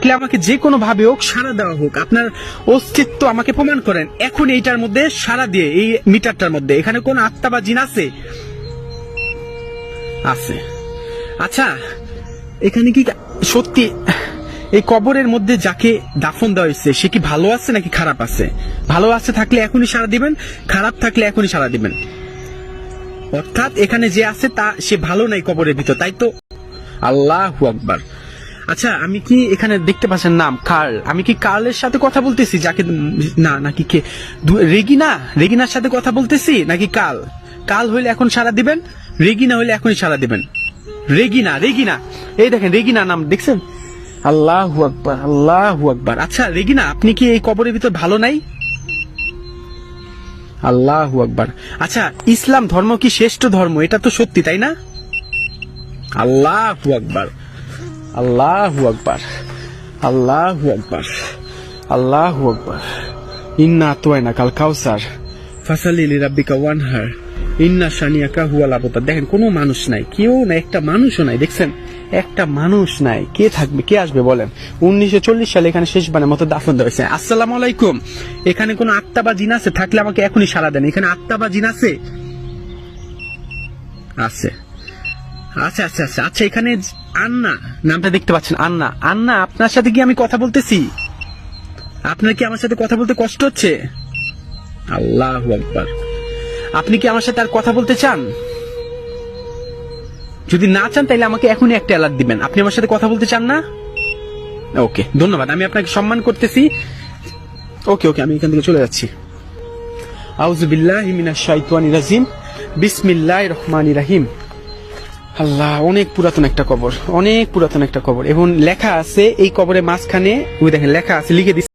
থাকলে আমাকে যে কোনো ভাবে হোক সাড়া দেওয়া হোক, আপনার অস্তিত্ব আমাকে প্রমাণ করেন এখন এইটার মধ্যে সাড়া দিয়ে, এই মিটারটার মধ্যে। এখানে কোন আত্মা বা জিন আছে? আছে। আচ্ছা, এখানে কি সত্যি এই কবরের মধ্যে যাকে দাফন দেওয়া হয়েছে সে কি ভালো আছে নাকি খারাপ আছে? ভালো আছে থাকলে এখনই সাড়া দিবেন, খারাপ থাকলে এখনই সাড়া দিবেন। অর্থাৎ এখানে যে আছে তা সে ভালো নাই কবরের ভিতর, তাই তো? আল্লাহু আকবার। আচ্ছা, আমি কি এখানে দেখতে পাচ্ছেন নাম কার্ল, আমি কি কার্লের সাথে কথা বলতেছি? যাকে না, নাকি কে রেগিনা, রেগিনার সাথে কথা বলতেছি নাকি কাল? কাল হইলে এখন সাড়া দিবেন, রেগিনা হইলে এখনই সাড়া দিবেন। রেগিনা, রেগিনা, এই দেখেন রেগিনা নাম দেখছেন? আল্লাহু আকবার, আল্লাহু আকবার। আচ্ছা রেগিনা, আপনি কি এই কবরের ভিতর ভালো নাই? আল্লাহু আকবার। আচ্ছা, ইসলাম ধর্ম কি শ্রেষ্ঠ ধর্ম? এটা তো সত্যি, তাই না? আল্লাহু আকবার, আল্লাহু আকবার, আল্লাহু আকবার, আল্লাহু আকবার। ইন্না আতওয়াইনা কাল কাউসার ফাসালি লিরাব্বিকা ওয়ানহার ইন্না শানিয়াকা হুয়াল আবতার। দেখেন কোনো মানুষ নাই, কেউ নাই, একটা মানুষও নাই, দেখছেন একটা মানুষ নাই। কে থাকবে, কে আসবে বলেন? 1940 সালে এখানে শেষবারের মতো দাফন দেওয়া হয়েছে। আসসালামু আলাইকুম, এখানে কোনো আত্মা বা জিন আছে? থাকলে আমাকে এখনই সাড়া দেন। এখানে আত্মা বা জিন আছে? আছে। আচ্ছা আচ্ছা আচ্ছা আচ্ছা, এখানে আন্না নামটা দেখতে পাচ্ছেন, আন্না। আন্না, আপনার সাথে কি আমি কথা বলতেছি? আপনার কি আমার সাথে কথা বলতে কষ্ট হচ্ছে? আল্লাহু আকবার। আপনি কি আমার সাথে আর কথা বলতে চান? যদি না চান তাহলে আমাকে এখনই একটা অ্যালার্ট দিবেন। আপনি আমার সাথে কথা বলতে চান না? ওকে, ধন্যবাদ, আমি আপনাকে সম্মান করতেছি। ওকে ওকে, আমি এখান থেকে চলে যাচ্ছি। আউযু বিল্লাহি মিনাশ শাইতানির রাজিম, বিসমিল্লাহির রহমানির রহিম। আল্লাহ, অনেক পুরাতন একটা কবর, অনেক পুরাতন একটা কবর, এবং লেখা আছে এই কবরের মাঝখানে, ওই দেখেন লেখা আছে, লিখে দিচ্ছে